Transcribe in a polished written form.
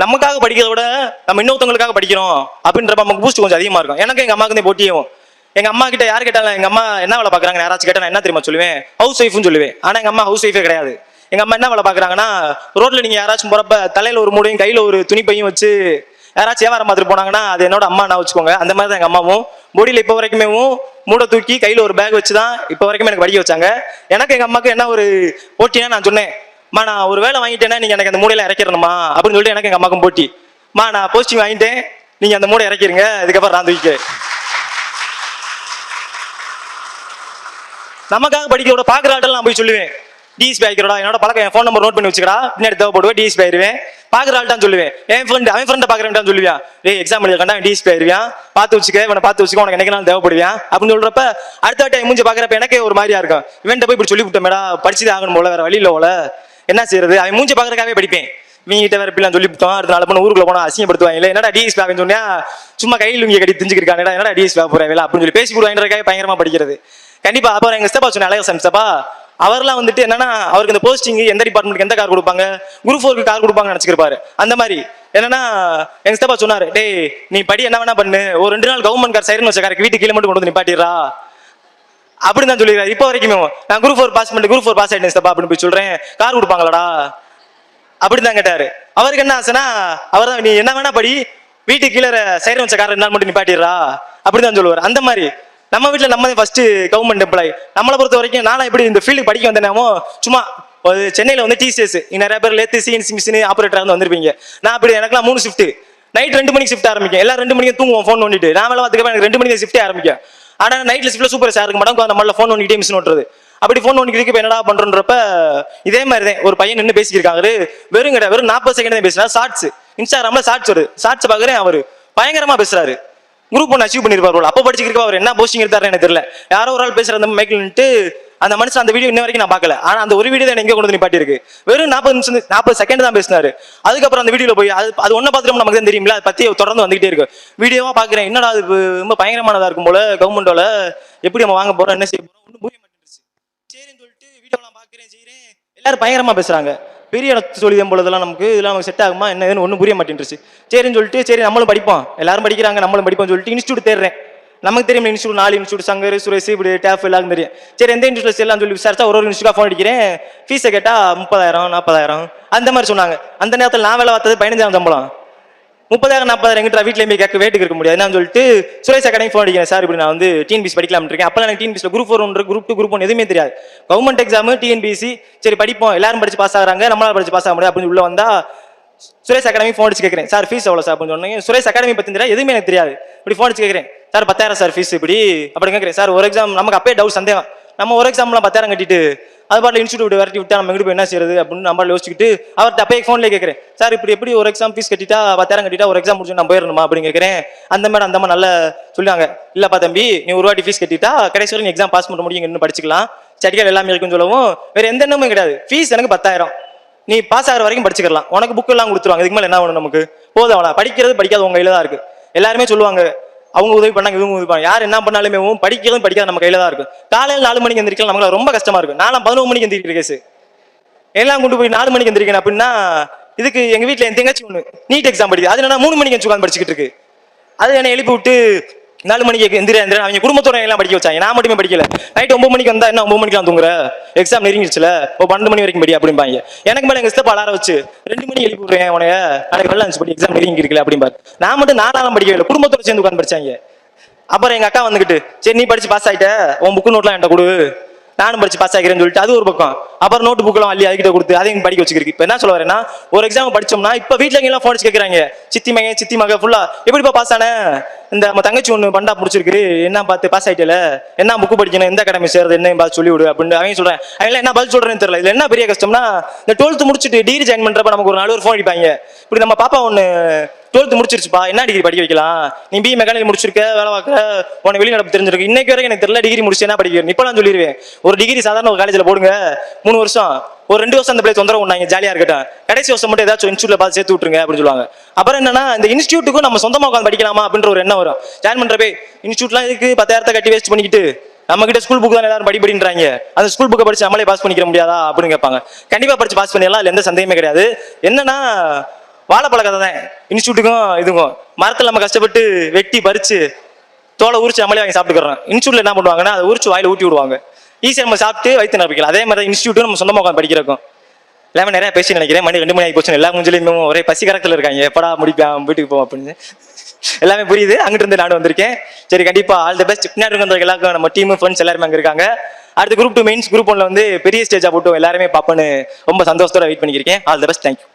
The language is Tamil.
நமக்காக படிக்கிறத விட நம்ம இன்னொருத்தவங்களுக்காக படிக்கிறோம் அப்படின்றப்ப நமக்கு பூஸ்ட் கொஞ்சம் அதிகமாக இருக்கும். எனக்கு எங்கள் அம்மாவுக்கு போட்டியும் எங்கள் அம்மா கிட்ட யார் கேட்டாலும் எங்கள் அம்மா என்ன வேலை பார்க்குறாங்க யாராச்சும் கேட்டால் நான் என்ன தெரியுமா சொல்லுவேன், ஹவுஸ் ஒய்ஃப்னு சொல்லுவேன். ஆனால் எங்கள் அம்மா ஹவுஸ் ஒய்ஃபே கிடையாது. எங்கள் அம்மா என்ன வேலை பார்க்குறாங்கன்னா, ரோட்டில் நீங்கள் யாராச்சும் போகிறப்ப தலையில் ஒரு மூடையும் கையில் ஒரு துணிப்பையும் வச்சு யாராச்சும் வியாபாரம் பார்த்துட்டு போனாங்கன்னா அது என்னோட அம்மா நான் வச்சுக்கோங்க. அந்த மாதிரி தான் எங்கள் அம்மாவும் பொடியில் இப்போ வரைக்குமே மூடை தூக்கி கையில் ஒரு பேக் வச்சு தான் இப்போ வரைக்குமே எனக்கு படிக்க வச்சாங்க. எனக்கு எங்கள் அம்மாவுக்கு என்ன ஒரு போட்டினா நான் சொன்னேன், மா நான் ஒரு வேலை வாங்கிட்டேன்னா நீங்கள் எனக்கு அந்த மூடையில இறக்கிடணுமா அப்படின்னு சொல்லிட்டு எனக்கு எங்கள் அம்மாக்கும் போட்டி. மா நான் போஸ்டிங் வாங்கிட்டேன், நீங்கள் அந்த மூடை இறக்கிடுங்க, அதுக்கப்புறம் நான் தூக்கிக்க. நமக்காக படிக்கிறோட பார்க்குற ஆட்கள் நான் போய் சொல்லுவேன், டிஎஸ்பி ஆகிக்கிறோடா என்னோட பழக்கம், என் ஃபோன் நம்பர் நோட் பண்ணி வச்சுக்கடா, பின்னாடி தேவைப்படுவேன் டிஎஸ்பி ஆயிருவேன். பார்க்குற ஆள்தான் சொல்லுவேன். என் ஃப்ரெண்ட் அவன் ஃப்ரெண்டை பார்க்குறேன் சொல்லுவான், எக்ஸாம் எழுதிக்கண்டா டிஎஸ்பி ஆயிருவான், பார்த்து வச்சுக்க இவனை பார்த்து வச்சுக்க, உனக்கு எனக்கு நாள் தேவைப்படுவான் அப்படின்னு சொல்றப்ப அடுத்த டைம் மூஞ்சி பார்க்குறப்ப எனக்கே ஒரு மாதிரியா இருக்கும். இவன்ட்ட போய் இப்படி சொல்லி விட்டேன் மேடா, படிச்சுதான் ஆகணும் போல, வேற வழியில் போல என்ன செய்யறது. அவன் மூஞ்சி பார்க்குறக்காவே படிப்பேன். வீங்கிட்ட வேற பிள்ளை சொல்லி விட்டோம். அடுத்த நாள் பண்ண ஊருக்குள்ள போனா அசிங்கப்படுத்துவாங்க. என்னடா டிஎஸ்பி ஆகுன்னு சொன்னா சும்மா கையில் இங்கே கட்டி திஞ்சுக்கிருக்காங்க, என்னடா டிஎஸ்பி ஆக போறேன் அப்படின்னு சொல்லி பேசி போடுவாங்க. பயங்கரமா படிக்கிறது கண்டிப்பா. அப்புறம் எங்க ஸ்டெப்பா சொன்னேன், அழகா ஸ்டெப்பா அவர்லாம் வந்துட்டு என்னன்னா அவருக்கு இந்த போஸ்டிங் எந்த டிபார்ட்மெண்ட்டுக்கு எந்த கார் கொடுப்பாங்க, குரூப் 4க்கு கார் கொடுப்பாங்கன்னு நினைச்சிருப்பாரு. அந்த மாதிரி என்னன்னா எங்க ஸ்டெப்பா சொன்னாரு, டேய் நீ படி என்ன வேணா பண்ணு, ஒரு 2 நாள் கவர்மெண்ட் கார் சைரன் வச்ச காருக்கு வீட்டுக்கு கீழே மட்டும் கொண்டு வந்து நிப்பாட்டிடுறா அப்படின்னு தான் சொல்லிடுறாரு. இப்போ வரைக்குமே நான் குரூப் 4 பாஸ் ஆயிட்டேன் ஸ்டெப்பா அப்படின்னு போய் சொல்றேன், கார் கொடுப்பாங்களாடா அப்படின்னு தான் கேட்டாரு. அவருக்கு என்ன ஆசைன்னா அவர் தான் நீ என்ன வேணா படி, வீட்டுக்கு கீழே சைரன் வச்ச கார் 2 நாள் மட்டும் நிப்பாட்டிடுறா அப்படின்னு தான் சொல்லுவார். அந்த மாதிரி நம்ம வீட்டில் நம்ம ஃபர்ஸ்ட் கவர்மெண்ட் எம்ப்ளாய். நம்மளை பொறுத்த வரைக்கும் நானும் எப்படி இந்த ஃபீல்டுக்கு படிக்க வந்தேனாமோ சும்மா சென்னையில் வந்து டிசிஎஸ் நிறைய பேர் லேத்து சிஎன்சி மிஷின் ஆப்ரேட்டராக வந்து வந்திருப்பீங்க. நான் அப்படி எனக்குலாம் 3 ஷிஃப்ட், நைட் 2 மணிக்கு ஷிஃப்ட் ஆரம்பிக்கும். எல்லாம் 2 மணிக்கு தூங்குவோம் ஃபோன் நோண்டிட்டு. நான் வேலை பார்த்துக்க எனக்கு 2 மணிக்கு ஷிஃப்ட்டே ஆரம்பிக்கும். ஆனால் நைட்ல ஷிஃப்ட்ல சூப்பர் சார் இருக்க மாட்டோம், நம்மள ஃபோன் நோண்டிட்டே மிஷின் ஓட்டுறது. அப்படி ஃபோன் நோண்டிக்கிறதுக்கு இப்போ என்னடா பண்றோன்றப்ப இதே மாதிரி தான் ஒரு பையன் நின்று பேசிக்கிருக்காரு. வெறும் 40 செகண்ட் தான் பேசுறாரு. ஷார்ட்ஸ் இன்ஸ்டாகிராம்ல ஷார்ட்ஸ் வருது. ஷார்ட்ஸ் பார்க்குறேன், அவர் பயங்கரமா பேசுறாரு. குரூப் 1 அச்சீவ் பண்ணிருப்பாரு. அப்போ படிச்சுக்கிறப்ப அவர் என்ன போஸ்டிங் எடுத்தாரு எனக்கு தெரியல. யாரோ ஒரு ஆள் பேசுற அந்த மைக்கில் நின்று அந்த மனுஷன் அந்த வீடியோ இன்ன வரைக்கும் நான் பார்க்கல. ஆனா அந்த ஒரு வீடியோ தான் எங்க கொண்டு வந்து நிப்பாட்டி இருக்கு. வெறும் 40 செகண்ட் தான் பேசினாரு. அதுக்கப்புறம் அந்த வீடியோல போய் அது ஒன்ன பார்த்துட்டு நமக்கு தான் தெரியுமில்ல, அதை பத்தி தொடர்ந்து வந்துகிட்டே இருக்கு. வீடியோவா பாக்குறேன், என்னடா அது ரொம்ப பயங்கரமானதா இருக்கும் போல, கவர்மெண்டோல எப்படி நம்ம வாங்க போறோம், என்ன செய்ய போறோம் ஒன்றும் புரிய மாட்டேங்குது. சரின்னு சொல்லிட்டு வீடியோலாம் பாக்குறேன் செய்யறேன், எல்லாரும் பயங்கரமா பேசுறாங்க. பெரிய இடத்து சொல்லியம் போலதெல்லாம் நமக்கு இதெல்லாம் நமக்கு செட் ஆகுமா என்ன ஒன்றும் புரிய மாட்டேன்ருச்சு. சரின்னு சொல்லிட்டு சரி நம்மளும் படிப்போம், எல்லாரும் படிக்கிறாங்க நம்மளும் படிப்போம் சொல்லிட்டு இன்ஸ்டியூட் தேடுறேன். நமக்கு தெரியும் இன்ஸ்டியூட் 4 இன்ஸ்டியூட், சங்கர் சுரேஷ் இப்படி டேஃப் எல்லாரும் தெரியும். சரி எந்த இன்ஸ்டியூட் எல்லாம் சொல்லி விசாரிச்சா ஒரு இன்ஸ்டியூட்டா ஃபோன் அடிக்கிறேன். ஃபீஸை கேட்டா 30,000 40,000 அந்த மாதிரி சொன்னாங்க. அந்த நேரத்தில் நான் வேலை பார்த்தது 15,000 சம்பளம். 30,000 40,000 எங்கிட்ட வீட்டில் போய் கேட்க வேட்டுக்கு இருக்க முடியாது. நான் சொல்லிட்டு சுரேஷ் அகாடமி ஃபோன் அடிக்கிறேன், சார் இப்படி நான் வந்து டிஎன்பிசி படிக்கலாம்னு இருக்கேன். அப்போ எனக்கு டிஎன்பிசியில் குரூப் 4 ஒன்று குரூப் 2 குரூப் 1 எதுவுமே தெரியாது. கவர்மெண்ட் எக்ஸாமு டிஎன்பிசி சரி படிப்போம், எல்லாரும் படிச்சு பாஸ் ஆகிறாங்க, நம்மளால படிச்சு பாஸ் ஆக முடியாது அப்படின்னு உள்ள வந்தா சுரேஷ் அகாடமி ஃபோன் அடிச்சு கேட்குறேன், சார் ஃபீஸ் எவ்வளோ சார் அப்படின்னு சொன்னீங்க. சுரேஷ் அகாடமி பற்றி தெரியாது, எதுவுமே எனக்கு தெரியாது. இப்படி ஃபோன் அடிச்சு கேட்குறேன், சார் 10,000 சார் ஃபீஸ் இப்படி அப்படி கேட்குறேன். சார் ஒரு எக்ஸாம் நமக்கு அப்பயே டவுட் சந்தேகம், நம்ம ஒரு எக்ஸாம்லாம் 10,000 கட்டிட்டு அது பாட்டில் இன்ஸ்டியூட் விரட்டி விட்டா நம்ம எங்கிட்ட என்ன செய்யறது அப்படின்னு நம்ம யோசிச்சுக்கிட்டு அவர்கிட்ட அப்பயே ஃபோன்லேயே கேட்குறேன், சார் இப்படி எப்படி ஒரு எக்ஸாம் ஃபீஸ் கட்டிட்டா 10,000 கட்டிட்டா ஒரு எக்ஸாம் முடிச்சு நான் போயிடணுமா அப்படின்னு கேட்குறேன். அந்த மேடம் நல்லா சொல்லுவாங்க, இல்லப்பா தம்பி நீ ஒரு வாட்டி ஃபீஸ் கட்டிட்டா கடைசி வரை நீ எக்ஸாம் பாஸ் பண்ண முடியும், இன்னும் படிச்சுக்கலாம், சர்டிஃபிகேட் எல்லாமே இருக்குன்னு சொல்லவும் வேற எந்த எண்ணமும் கிடையாது. ஃபீஸ் எனக்கு 10,000, நீ பாஸ் ஆகிற வரைக்கும் படிச்சுக்கலாம், உனக்கு புக்கு எல்லாம் கொடுத்துருவாங்க, இதுக்கு மேலே என்ன வேணும் நமக்கு போதும். அவனா படிக்கிறது படிக்காத உங்க கையில தான் இருக்கு. எல்லாருமே சொல்லுவாங்க அவங்க உதவி பண்ணாங்க இவங்க உதவி பண்ணாங்க, யார் என்ன பண்ணாலுமே படிக்கிறதும் படிக்காத நம்ம கையில தான் இருக்கு. காலையில் 4 மணிக்கு எந்திரிக்கலாம் நமக்கு ரொம்ப கஷ்டமா இருக்கு. நானும் 11 மணிக்கு எந்திரிக்கிற கேஸ் எல்லாம் கொண்டு போய் 4 மணிக்கு எந்திரிக்கணும் அப்படின்னா இதுக்கு எங்க வீட்டில் என் தங்கச்சி ஒன்று நீட் எக்ஸாம் படிக்குது, அது என்ன 3 மணிக்கு உட்காந்து படிச்சுக்கிட்டு இருக்கு. அது என்ன எழுப்பி விட்டு 4 மணிக்கு எந்திர அவங்க குடும்பத்தோட எல்லாம் படிக்க வச்சாங்க, நான் மட்டுமே படிக்கல. நைட் 9 மணிக்கு வந்தா என்ன 9 மணிக்கு தூங்குற, எக்ஸாம் நெருங்கிடுச்சுல 12 மணி வரைக்கும் படி அப்படிம்பாங்க. எனக்கு மேலே எங்க ஸ்டெப் அலாரம் வச்சு 2 மணிக்கு எழுப்பி விடுறேன், உனைய நாளைக்கு வெள்ள படி எக்ஸாம் நெருங்கி இருக்கல அப்படிம்பாரு. நான் மட்டும் 4 நாளும் படிக்கவே இல்லை, குடும்பத்தோட சேர்ந்து உட்காந்து படிச்சாங்க. அப்புறம் எங்க அக்கா வந்துகிட்டு சரி நீ படிச்சு பாஸ் ஆயிட்ட, உன் புக்கு நோட்லாம் என்கிட்ட கொடு, நானும் படிச்சு பாஸ் ஆகிறேன்னு சொல்லிட்டு அது ஒரு பக்கம். அப்புறம் நோட்டு புக்கெல்லாம் அள்ளி அதுக்கிட்ட கொடுத்து அதையும் படிக்க வச்சுக்கிருக்கு. இப்போ என்ன சொல்ல வரேன்னா ஒரு எக்ஸாம் படிச்சோம்னா இப்போ வீட்டில் எல்லாம் ஃபோன் கேட்குறாங்க, சித்தி மக ஃபுல்லா எப்படிப்பா பாஸ் ஆன, இந்த நம்ம தங்கச்சி ஒன்று பண்டா பிடிச்சிருக்கு என்ன பார்த்து பாஸ் ஆயிட்டல, என்ன புக்கு படிக்கணும், எந்த அகாடமி சேர்றது என்ன பார்த்து சொல்லி விடு அப்படின்னு அவங்க சொல்றேன். அவங்க என்ன பதில் சொல்றேன்னு தெரியல. இதுல என்ன பெரிய கஷ்டம்னா இந்த 12th முடிச்சுட்டு டிகிரி ஜாயின் பண்றப்ப நமக்கு ஒரு 4 பேர் ஃபோன் அடிப்பாங்க, இப்படி நம்ம பாப்பா ஒன்று 12th முடிச்சிருச்சுப்பா, என்ன டிகிரி படிக்க வைக்கலாம், நீ பி மெக்கானிக் முடிச்சிருக்க வேலை பார்க்குற, உனக்கு வெளிநடப்பு தெரிஞ்சிருக்கு, இன்னைக்கு வரைக்கும் எனக்கு தெரியல டிகிரி முடிச்சு என்ன படிக்கிறேன். இப்போ நான் சொல்லிடுவேன் ஒரு டிகிரி சாதாரண ஒரு காலேஜில் போடுங்க 3 வருஷம், ஒரு 2 வருஷம் அந்த பிளேஸ் தொந்தரவு பண்ணாங்க ஜாலியா இருக்கட்டும், கடைசி வருஷம் மட்டும் ஏதாச்சும் இன்ஸ்டியூட்ல பார்த்து சேர்த்து விட்டுருங்க அப்படின்னு சொல்லுவாங்க. அப்புறம் என்னன்னா இந்த இன்ஸ்டியூட்டுக்கும் நம்ம சொந்தமா உட்காந்து படிக்கலாமா அப்படின்ற ஒரு எண்ணம் வரும். ஜாயின் பண்றப்பே இன்ஸ்டியூட்லாம் இதுக்கு 10,000 கட்டி வேஸ்ட் பண்ணிக்கிட்டு நம்ம கிட்ட ஸ்கூல் புக் தான் எல்லாரும் படிப்படின்றாங்க, அந்த ஸ்கூல் புக்கை படிச்சு நம்மளே பாஸ் பண்ணிக்க முடியாதா அப்படின்னு கேட்பாங்க. கண்டிப்பா படிச்சு பாஸ் பண்ணிடலாம், அதுல எந்த சந்தேகமே கிடையாது. என்னன்னா வாழைப்பழ கதை தான் இன்ஸ்டியூட்டுக்கும் இதுக்கும். மரத்தில் நம்ம கஷ்டப்பட்டு வெட்டி பறிச்சு தோலை உரிச்சு நம்மளே வாங்கி சாப்பிட்டுக்கிறோம். இன்ஸ்டியூட்ல என்ன பண்ணுவாங்கன்னா அதை உரிச்சு வாயில ஊட்டி விடுவாங்க. ஈஸியாக நம்ம சாப்பிட்டு வயிற்று நிரப்பிக்கலாம். அதே மாதிரி இன்ஸ்டியூட்டும் நம்ம சொந்தமாக உட்காந்து படிக்கிறோம். எல்லாமே நிறைய பேசி நினைக்கிறேன். மணி 2 மணி ஆகி போச்சு. எல்லா முஞ்சிலையும் ஒரே பசி கரத்தில் இருக்காங்க. எப்படா முடிப்பேன் வீட்டுக்கு போவோம் அப்படின்னு எல்லாமே புரியுது. அங்கிட்டு இருந்து நானும் வந்திருக்கேன். சரி, கண்டிப்பா ஆல் தி பெஸ்ட். பின்னாடி வந்த எல்லாருக்கும் நம்ம டீம் ஃப்ரெண்ட்ஸ் எல்லாருமே அங்கே இருக்காங்க. அடுத்து குரூப் 2 மெயின்ஸ் குரூப் 1 வந்து பெரிய ஸ்டேஜா போட்டு எல்லாருமே பார்ப்பேன்னு ரொம்ப சந்தோஷத்தோட வெயிட் பண்ணிக்கிறேன். All the best. தேங்க்யூ.